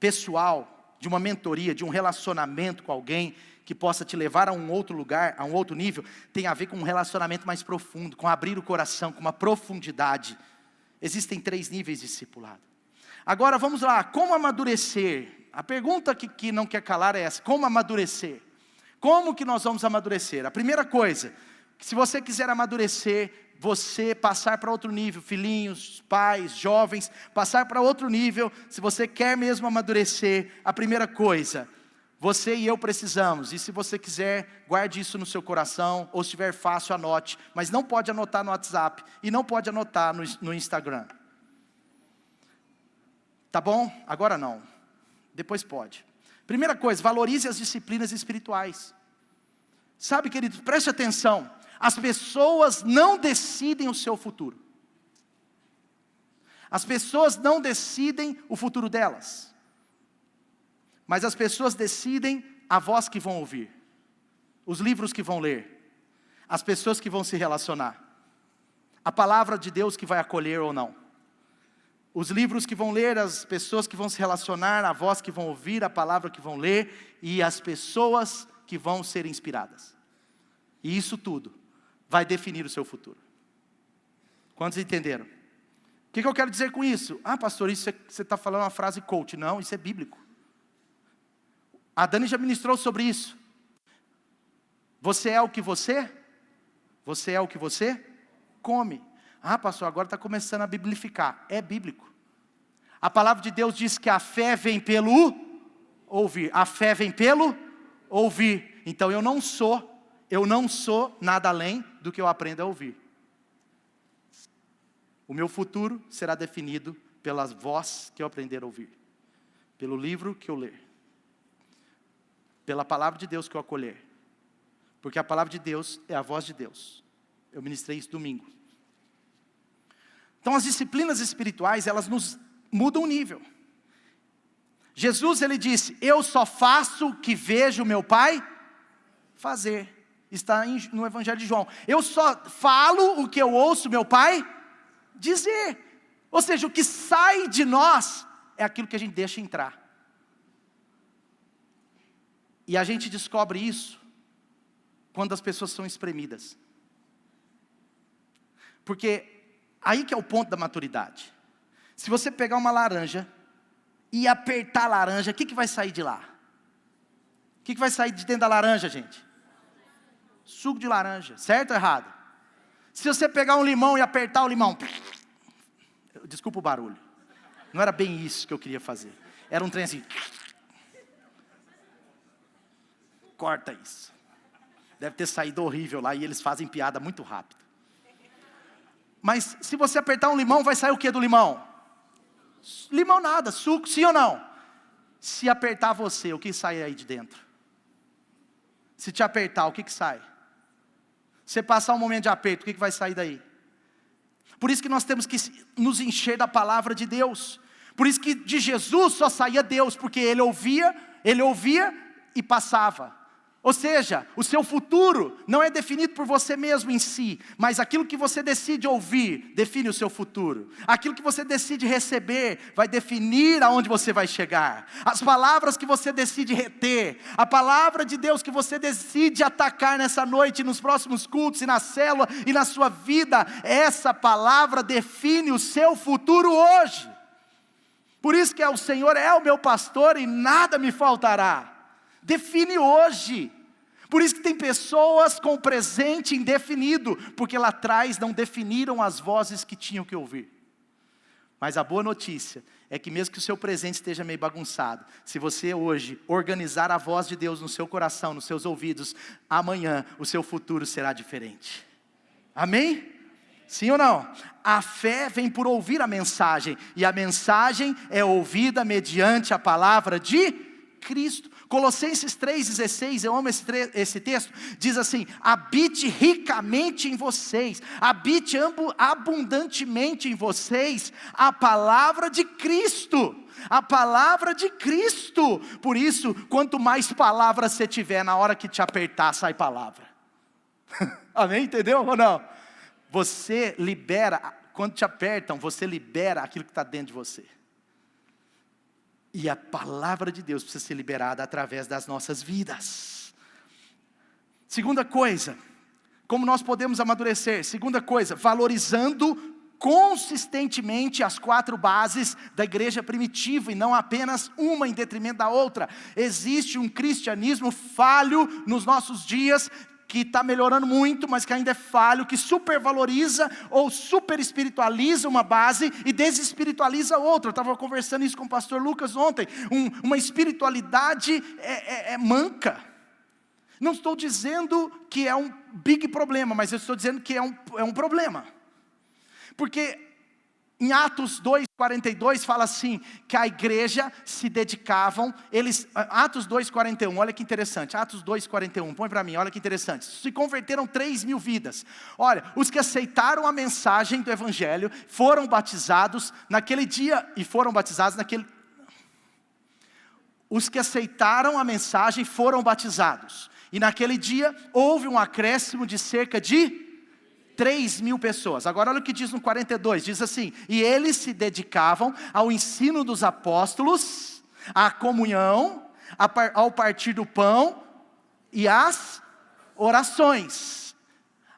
pessoal, de uma mentoria, de um relacionamento com alguém, que possa te levar a um outro lugar, a um outro nível, tem a ver com um relacionamento mais profundo, com abrir o coração, com uma profundidade. Existem 3 níveis de discipulado. Agora vamos lá, como amadurecer? A pergunta que não quer calar é essa: como amadurecer? Como que nós vamos amadurecer? A primeira coisa, se você quiser amadurecer, você passar para outro nível, filhinhos, pais, jovens, passar para outro nível, se você quer mesmo amadurecer, a primeira coisa, você e eu precisamos, e se você quiser, guarde isso no seu coração, ou se estiver fácil, anote, mas não pode anotar no WhatsApp, e não pode anotar no Instagram. Tá bom? Agora não, depois pode. Primeira coisa, valorize as disciplinas espirituais. Sabe, queridos, preste atenção. As pessoas não decidem o seu futuro. As pessoas não decidem o futuro delas. Mas as pessoas decidem a voz que vão ouvir, os livros que vão ler, as pessoas que vão se relacionar, a palavra de Deus que vai acolher ou não, os livros que vão ler, as pessoas que vão se relacionar, a voz que vão ouvir, a palavra que vão ler e as pessoas que vão ser inspiradas. E isso tudo vai definir o seu futuro. Quantos entenderam? O que eu quero dizer com isso? Pastor, isso você está falando uma frase coach. Não, isso é bíblico. A Dani já ministrou sobre isso. Você é o que você come. Pastor, agora está começando a biblificar. É bíblico. A palavra de Deus diz que a fé vem pelo ouvir. A fé vem pelo ouvir. Então eu não sou nada além do que eu aprendo a ouvir. O meu futuro será definido pela voz que eu aprender a ouvir, pelo livro que eu ler. pela palavra de Deus que eu acolher. Porque a palavra de Deus é a voz de Deus. Eu ministrei isso domingo. Então as disciplinas espirituais, elas nos mudam o nível. Jesus, ele disse, eu só faço o que vejo meu Pai fazer. Está no Evangelho de João. Eu só falo o que eu ouço meu Pai dizer. Ou seja, o que sai de nós é aquilo que a gente deixa entrar. E a gente descobre isso quando as pessoas são espremidas. Porque aí que é o ponto da maturidade. Se você pegar uma laranja e apertar a laranja, o que vai sair de lá? O que vai sair de dentro da laranja, gente? Suco de laranja, certo ou errado? Se você pegar um limão e apertar o limão, desculpa o barulho, não era bem isso que eu queria fazer. Era um trem assim. Corta isso. Deve ter saído horrível lá e eles fazem piada muito rápido. Mas se você apertar um limão, vai sair o que do limão? Limão nada, suco, sim ou não? Se apertar você, o que sai aí de dentro? Se te apertar, o que sai? Se passar um momento de aperto, o que vai sair daí? Por isso que nós temos que nos encher da palavra de Deus. Por isso que de Jesus só saía Deus, porque Ele ouvia e passava. Ou seja, o seu futuro não é definido por você mesmo em si, mas aquilo que você decide ouvir, define o seu futuro. Aquilo que você decide receber, vai definir aonde você vai chegar. As palavras que você decide reter, a palavra de Deus que você decide atacar nessa noite, nos próximos cultos e na célula e na sua vida, essa palavra define o seu futuro hoje. Por isso que o Senhor é o meu pastor e nada me faltará. Define hoje. Por isso que tem pessoas com presente indefinido, porque lá atrás não definiram as vozes que tinham que ouvir. Mas a boa notícia é que mesmo que o seu presente esteja meio bagunçado, se você hoje organizar a voz de Deus no seu coração, nos seus ouvidos, amanhã o seu futuro será diferente. Amém? Sim ou não? A fé vem por ouvir a mensagem, e a mensagem é ouvida mediante a palavra de Cristo. Colossenses 3,16, eu amo esse texto, diz assim, habite ricamente em vocês, habite abundantemente em vocês a palavra de Cristo. A palavra de Cristo. Por isso, quanto mais palavras você tiver, na hora que te apertar, sai palavra. Amém? Entendeu ou não? Você libera, quando te apertam, você libera aquilo que está dentro de você. E a palavra de Deus precisa ser liberada através das nossas vidas. Segunda coisa, como nós podemos amadurecer? Segunda coisa, valorizando consistentemente as 4 bases da igreja primitiva, e não apenas uma em detrimento da outra. Existe um cristianismo falho nos nossos dias, que está melhorando muito, mas que ainda é falho, que supervaloriza ou super espiritualiza uma base e desespiritualiza outra. Eu estava conversando isso com o pastor Lucas ontem. Uma espiritualidade manca. Não estou dizendo que é um big problema, mas eu estou dizendo que é um problema. Porque em Atos 2,42 fala assim, que a igreja se dedicavam, Atos 2,41, olha que interessante, Atos 2,41, põe para mim, olha que interessante, se converteram 3.000 vidas. Olha, os que aceitaram a mensagem do Evangelho, foram batizados naquele dia, os que aceitaram a mensagem foram batizados, e naquele dia houve um acréscimo de cerca de 3.000 pessoas. Agora olha o que diz no 42, diz assim, e eles se dedicavam ao ensino dos apóstolos, à comunhão, ao partir do pão e às orações.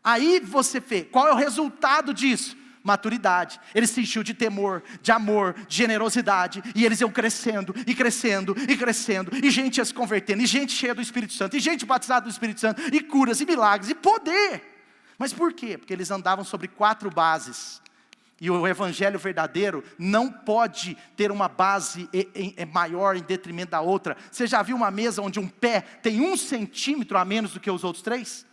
Aí você vê, qual é o resultado disso? Maturidade. Eles se enchiam de temor, de amor, de generosidade, e eles iam crescendo, e crescendo, e crescendo, e gente ia se convertendo, e gente cheia do Espírito Santo, e gente batizada do Espírito Santo, e curas, e milagres, e poder. Mas por quê? Porque eles andavam sobre 4 bases. E o evangelho verdadeiro não pode ter uma base maior em detrimento da outra. Você já viu uma mesa onde um pé tem 1 centímetro a menos do que os outros 3?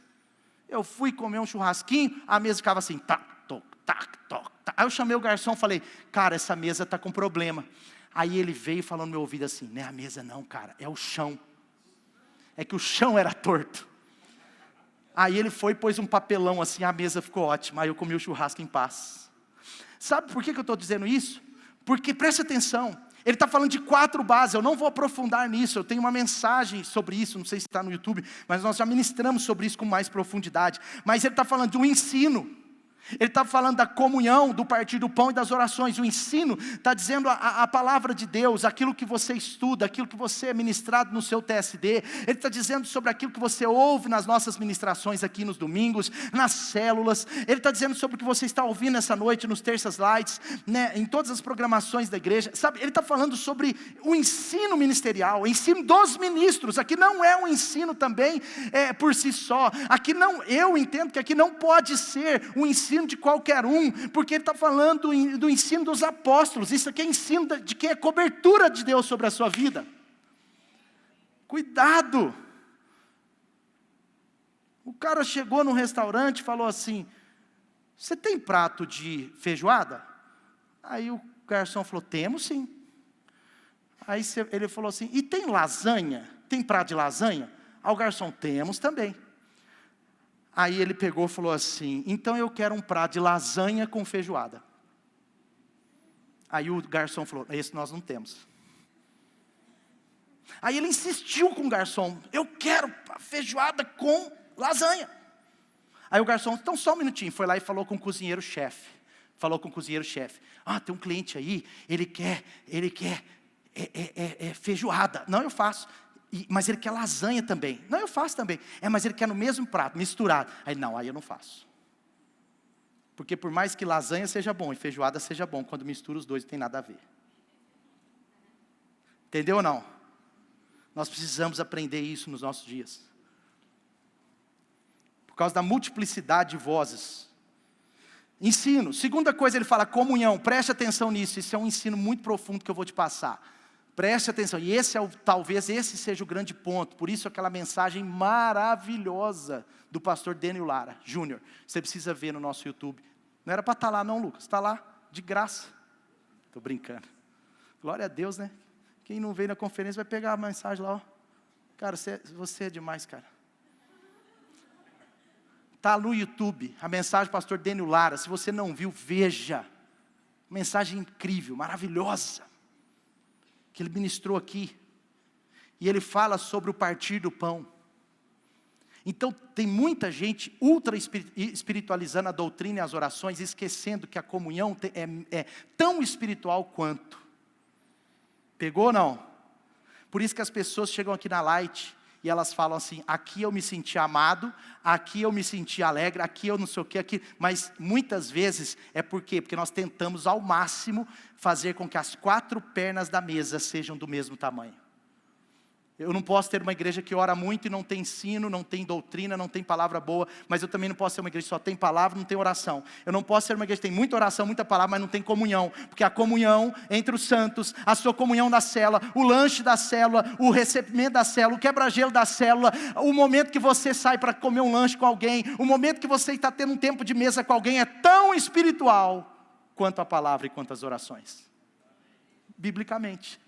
Eu fui comer um churrasquinho, a mesa ficava assim, tac, toc, tac, toc, tac. Aí eu chamei o garçom e falei, cara, essa mesa está com problema. Aí ele veio falando no meu ouvido assim, não é a mesa não, cara, é o chão. é que o chão era torto. Aí ele foi e pôs um papelão assim, a mesa ficou ótima, aí eu comi o churrasco em paz. Sabe por que eu estou dizendo isso? Porque, preste atenção, ele está falando de 4 bases, eu não vou aprofundar nisso, eu tenho uma mensagem sobre isso, não sei se está no YouTube, mas nós já ministramos sobre isso com mais profundidade. Mas ele está falando de um ensino, ele está falando da comunhão, do partir do pão e das orações. O ensino está dizendo a palavra de Deus, aquilo que você estuda, aquilo que você é ministrado no seu TSD. Ele está dizendo sobre aquilo que você ouve nas nossas ministrações aqui nos domingos, nas células. Ele está dizendo sobre o que você está ouvindo essa noite nos terças lights, né, em todas as programações da igreja. Sabe, ele está falando sobre o ensino ministerial, o ensino dos ministros. Aqui não é um ensino também por si só. Aqui não, eu entendo que aqui não pode ser um ensino de qualquer um, porque ele está falando do ensino dos apóstolos. Isso aqui é ensino de quem é cobertura de Deus sobre a sua vida. Cuidado. O cara chegou num restaurante e falou assim: você tem prato de feijoada? Aí o garçom falou: temos sim. Aí ele falou assim: e tem lasanha? Tem prato de lasanha? Aí o garçom: temos também. Aí ele pegou e falou assim: então eu quero um prato de lasanha com feijoada. Aí o garçom falou: esse nós não temos. Aí ele insistiu com o garçom: eu quero feijoada com lasanha. Aí o garçom: então só um minutinho. Foi lá e falou com o cozinheiro-chefe. Tem um cliente aí, ele quer feijoada. Não, eu faço. Mas ele quer lasanha também. Não, eu faço também. Mas ele quer no mesmo prato, misturado. Aí eu não faço. Porque por mais que lasanha seja bom e feijoada seja bom, quando mistura os dois não tem nada a ver. Entendeu ou não? Nós precisamos aprender isso nos nossos dias. Por causa da multiplicidade de vozes. Ensino. Segunda coisa, ele fala comunhão. Preste atenção nisso. Isso é um ensino muito profundo que eu vou te passar. Preste atenção, e talvez esse seja o grande ponto. Por isso aquela mensagem maravilhosa do pastor Dênio Lara Júnior, você precisa ver no nosso YouTube. Não era para estar lá não, Lucas, está lá, de graça. Estou brincando. Glória a Deus, né? Quem não veio na conferência vai pegar a mensagem lá, ó. Cara, você é demais, cara. Está no YouTube, a mensagem do pastor Dênio Lara. Se você não viu, veja. Mensagem incrível, maravilhosa, que ele ministrou aqui, e ele fala sobre o partir do pão. Então tem muita gente ultra espiritualizando a doutrina e as orações, esquecendo que a comunhão é tão espiritual quanto. Pegou ou não? Por isso que as pessoas chegam aqui na Light, e elas falam assim: aqui eu me senti amado, aqui eu me senti alegre, aqui eu não sei o que, aqui. Mas muitas vezes é por quê? Porque nós tentamos ao máximo fazer com que as 4 pernas da mesa sejam do mesmo tamanho. Eu não posso ter uma igreja que ora muito e não tem ensino, não tem doutrina, não tem palavra boa, mas eu também não posso ser uma igreja que só tem palavra, não tem oração. Eu não posso ser uma igreja que tem muita oração, muita palavra, mas não tem comunhão, porque a comunhão entre os santos, a sua comunhão da célula, o lanche da célula, o recebimento da célula, o quebra-gelo da célula, o momento que você sai para comer um lanche com alguém, o momento que você está tendo um tempo de mesa com alguém, é tão espiritual quanto a palavra e quanto as orações, biblicamente.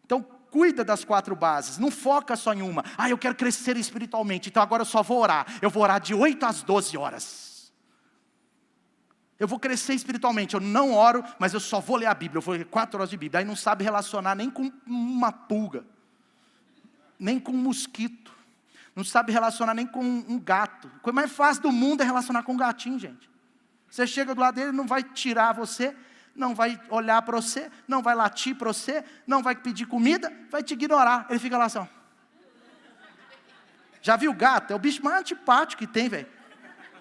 Então, cuida das 4 bases, não foca só em uma. Eu quero crescer espiritualmente, então agora eu só vou orar. Eu vou orar de 8 às 12 horas. Eu vou crescer espiritualmente, eu não oro, mas eu só vou ler a Bíblia. Eu vou ler 4 horas de Bíblia. Aí não sabe relacionar nem com uma pulga, nem com um mosquito. Não sabe relacionar nem com um gato. A coisa mais fácil do mundo é relacionar com um gatinho, gente. Você chega do lado dele, não vai tirar você, não vai olhar para você, não vai latir para você, não vai pedir comida, vai te ignorar. Ele fica lá assim, ó. Já viu gato? É o bicho mais antipático que tem, velho.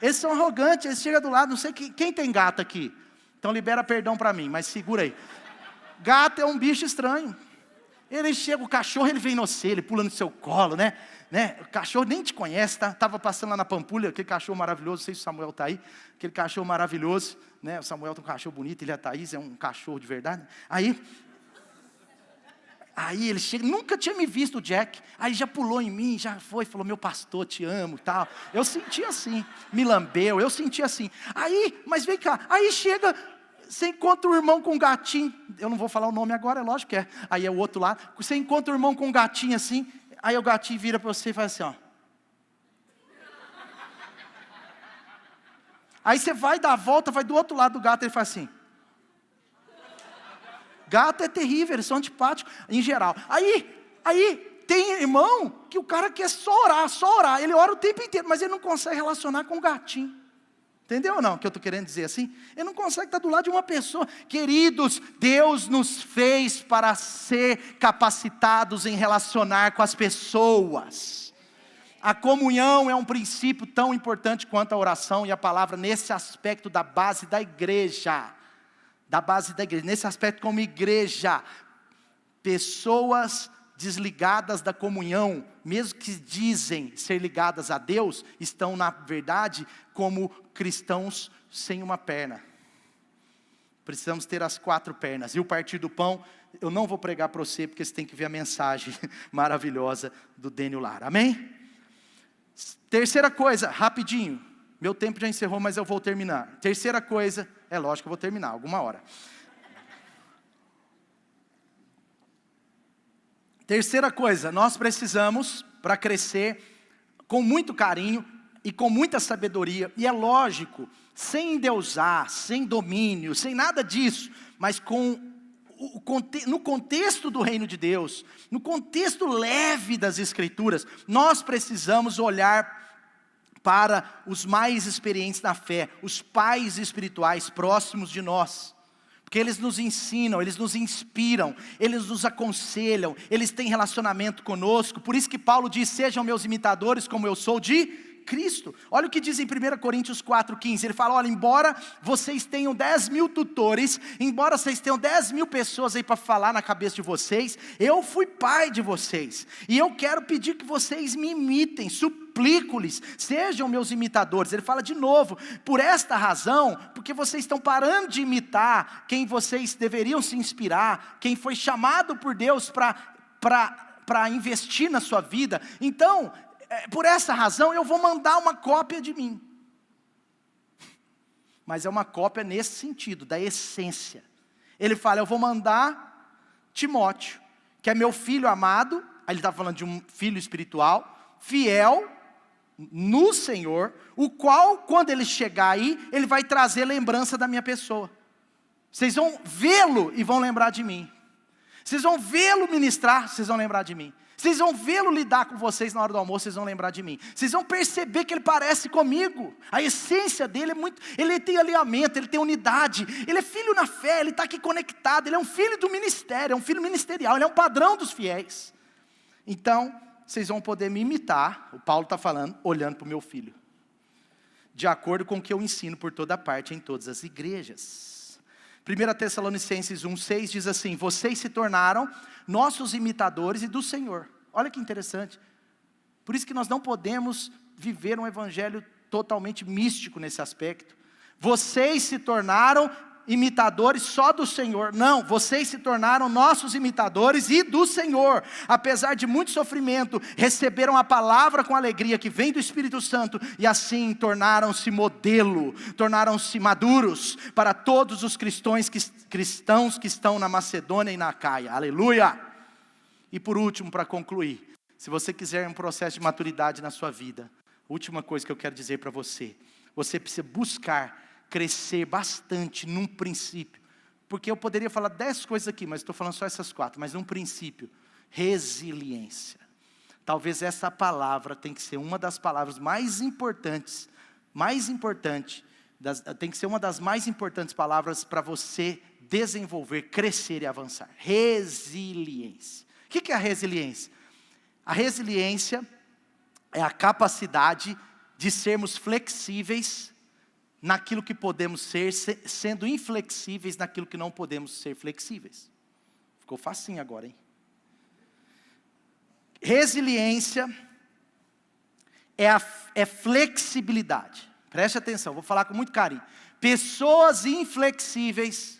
Eles são arrogantes, eles chegam do lado, não sei quem tem gato aqui. Então libera perdão para mim, mas segura aí. Gato é um bicho estranho. Ele chega, o cachorro, ele vem no você, ele pula no seu colo, né? O cachorro nem te conhece, tá? Estava passando lá na Pampulha, aquele cachorro maravilhoso, não sei se o Samuel está aí, aquele cachorro maravilhoso, né? O Samuel tem um cachorro bonito, ele e a Thaís é um cachorro de verdade. Aí ele chega, nunca tinha me visto o Jack, aí já pulou em mim, já foi, falou: meu pastor, te amo, tal. Eu senti assim, me lambeu, eu senti assim. Aí, mas vem cá, aí chega, você encontra o irmão com um gatinho, eu não vou falar o nome agora, é lógico que é, aí é o outro lá, você encontra o irmão com um gatinho assim, Aí o gatinho vira para você e faz assim, ó. Aí você vai dar a volta, vai do outro lado do gato, ele faz assim. Gato é terrível, eles são antipáticos, em geral. Aí tem irmão que o cara quer só orar. Ele ora o tempo inteiro, mas ele não consegue relacionar com o gatinho. Entendeu ou não o que eu estou querendo dizer assim? Ele não consegue estar do lado de uma pessoa. Queridos, Deus nos fez para ser capacitados em relacionar com as pessoas. A comunhão é um princípio tão importante quanto a oração e a palavra nesse aspecto da base da igreja. Nesse aspecto como igreja. Pessoas desligadas da comunhão, mesmo que dizem ser ligadas a Deus, estão na verdade como cristãos sem uma perna. Precisamos ter as 4 pernas. E o partir do pão, eu não vou pregar para você, porque você tem que ver a mensagem maravilhosa do Daniel Lara. Amém? Terceira coisa, rapidinho. Meu tempo já encerrou, mas eu vou terminar. Terceira coisa, é lógico que eu vou terminar, alguma hora. Terceira coisa, nós precisamos, para crescer, com muito carinho e com muita sabedoria, e é lógico, sem endeusar, sem domínio, sem nada disso, mas no contexto do reino de Deus, no contexto leve das Escrituras, nós precisamos olhar para os mais experientes na fé, os pais espirituais próximos de nós. Porque eles nos ensinam, eles nos inspiram, eles nos aconselham, eles têm relacionamento conosco. Por isso que Paulo diz, sejam meus imitadores como eu sou de Cristo. Olha o que diz em 1 Coríntios 4,15, ele fala, olha, embora vocês tenham 10.000 tutores, embora vocês tenham 10.000 pessoas aí para falar na cabeça de vocês, eu fui pai de vocês, e eu quero pedir que vocês me imitem, suplico-lhes, sejam meus imitadores. Ele fala de novo, por esta razão, porque vocês estão parando de imitar quem vocês deveriam se inspirar, quem foi chamado por Deus para investir na sua vida. Então, por essa razão, eu vou mandar uma cópia de mim. Mas é uma cópia nesse sentido, da essência. Ele fala, eu vou mandar Timóteo, que é meu filho amado, aí ele está falando de um filho espiritual, fiel no Senhor, o qual, quando ele chegar aí, ele vai trazer lembrança da minha pessoa. Vocês vão vê-lo e vão lembrar de mim. Vocês vão vê-lo ministrar, vocês vão lembrar de mim. Vocês vão vê-lo lidar com vocês na hora do almoço, vocês vão lembrar de mim. Vocês vão perceber que ele parece comigo. A essência dele é muito, ele tem alinhamento, ele tem unidade. Ele é filho na fé, ele está aqui conectado. Ele é um filho do ministério, é um filho ministerial, ele é um padrão dos fiéis. Então, vocês vão poder me imitar, o Paulo está falando, olhando para o meu filho. De acordo com o que eu ensino por toda parte, em todas as igrejas. 1 Tessalonicenses 1,6 diz assim, vocês se tornaram nossos imitadores e do Senhor. Olha que interessante. Por isso que nós não podemos viver um evangelho totalmente místico nesse aspecto. Vocês se tornaram imitadores só do Senhor. Não, vocês se tornaram nossos imitadores e do Senhor. Apesar de muito sofrimento, receberam a palavra com alegria que vem do Espírito Santo e assim tornaram-se modelo, tornaram-se maduros para todos os cristãos que estão na Macedônia e na Acaia. Aleluia! E por último, para concluir, se você quiser um processo de maturidade na sua vida, última coisa que eu quero dizer para você, você precisa buscar crescer bastante num princípio, porque eu poderia falar 10 coisas aqui, mas estou falando só essas 4, mas num princípio, resiliência. Talvez essa palavra tem que ser uma das palavras mais importantes, tem que ser uma das mais importantes palavras para você desenvolver, crescer e avançar. Resiliência. O que é a resiliência? A resiliência é a capacidade de sermos flexíveis naquilo que podemos ser, sendo inflexíveis naquilo que não podemos ser flexíveis. Ficou facinho agora, hein? Resiliência é flexibilidade. Preste atenção, vou falar com muito carinho. Pessoas inflexíveis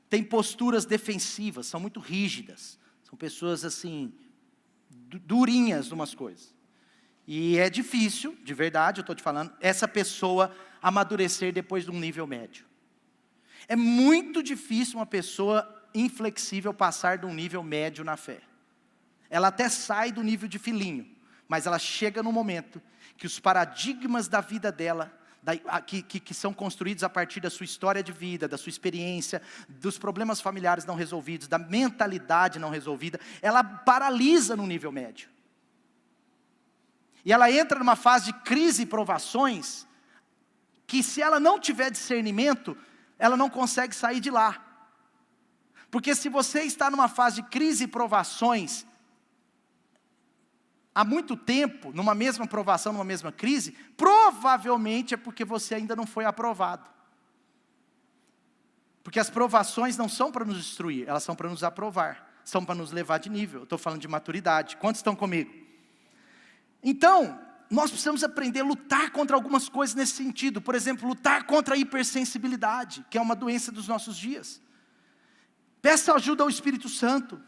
têm posturas defensivas, são muito rígidas. São pessoas assim, durinhas numas coisas. E é difícil, de verdade, eu estou te falando, essa pessoa amadurecer depois de um nível médio. É muito difícil uma pessoa inflexível passar de um nível médio na fé. Ela até sai do nível de filhinho, mas ela chega no momento que os paradigmas da vida dela, que são construídos a partir da sua história de vida, da sua experiência, dos problemas familiares não resolvidos, da mentalidade não resolvida, ela paralisa no nível médio. E ela entra numa fase de crise e provações, que se ela não tiver discernimento, ela não consegue sair de lá. Porque se você está numa fase de crise e provações, há muito tempo, numa mesma provação, numa mesma crise, provavelmente é porque você ainda não foi aprovado. Porque as provações não são para nos destruir, elas são para nos aprovar, são para nos levar de nível. Eu estou falando de maturidade. Quantos estão comigo? Então, nós precisamos aprender a lutar contra algumas coisas nesse sentido. Por exemplo, lutar contra a hipersensibilidade, que é uma doença dos nossos dias. Peça ajuda ao Espírito Santo.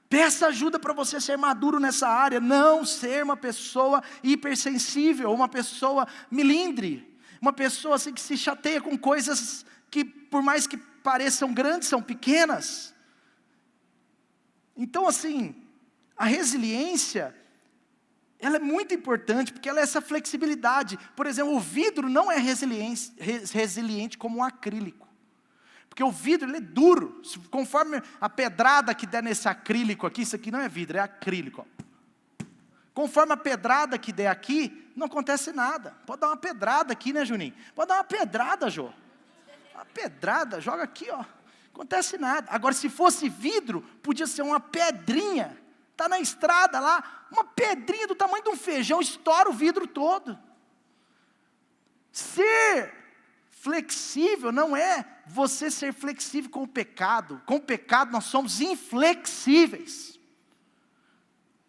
Peça ajuda para você ser maduro nessa área. Não ser uma pessoa hipersensível, uma pessoa milindre. Uma pessoa assim que se chateia com coisas que, por mais que pareçam grandes, são pequenas. Então assim, a resiliência, ela é muito importante, porque ela é essa flexibilidade. Por exemplo, o vidro não é resiliente como um acrílico. Porque o vidro, ele é duro. Conforme a pedrada que der nesse acrílico aqui, isso aqui não é vidro, é acrílico. Ó. Conforme a pedrada que der aqui, não acontece nada. Pode dar uma pedrada aqui, né, Juninho? Pode dar uma pedrada, Jô. Uma pedrada, joga aqui, ó. Não acontece nada. Agora, se fosse vidro, podia ser uma pedrinha. Está na estrada lá, uma pedrinha do tamanho de um feijão, estoura o vidro todo. Ser flexível não é você ser flexível com o pecado. Com o pecado nós somos inflexíveis.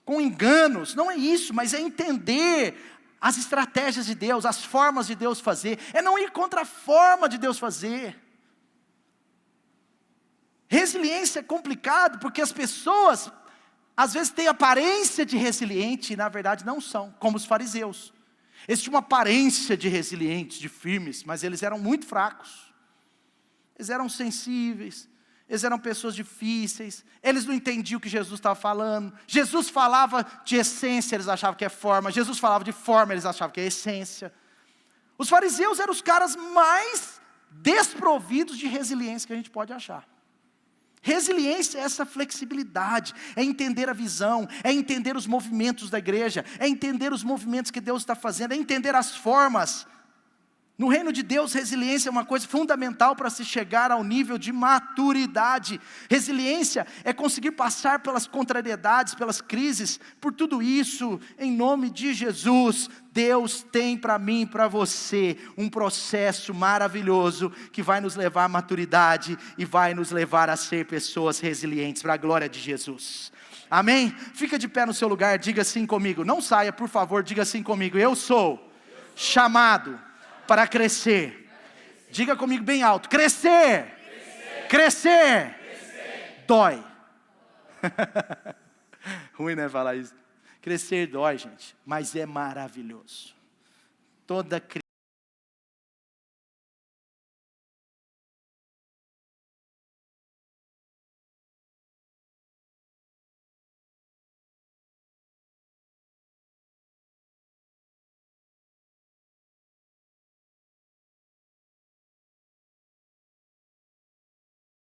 Com enganos, não é isso, mas é entender as estratégias de Deus, as formas de Deus fazer. É não ir contra a forma de Deus fazer. Resiliência é complicado porque as pessoas às vezes têm aparência de resiliente e na verdade não são, como os fariseus. Eles tinham uma aparência de resilientes, de firmes, mas eles eram muito fracos. Eles eram sensíveis, eles eram pessoas difíceis, eles não entendiam o que Jesus estava falando. Jesus falava de essência, eles achavam que é forma. Jesus falava de forma, eles achavam que é essência. Os fariseus eram os caras mais desprovidos de resiliência que a gente pode achar. Resiliência é essa flexibilidade, é entender a visão, é entender os movimentos da igreja, é entender os movimentos que Deus está fazendo, é entender as formas. No reino de Deus, resiliência é uma coisa fundamental para se chegar ao nível de maturidade. Resiliência é conseguir passar pelas contrariedades, pelas crises, por tudo isso, em nome de Jesus. Deus tem para mim e para você um processo maravilhoso que vai nos levar à maturidade e vai nos levar a ser pessoas resilientes para a glória de Jesus. Amém? Fica de pé no seu lugar, diga assim comigo. Não saia, por favor, diga assim comigo. Eu sou chamado para crescer. Diga comigo bem alto. Crescer. Crescer. Dói. Ruim, né, falar isso. Crescer dói, gente. Mas é maravilhoso. Toda criança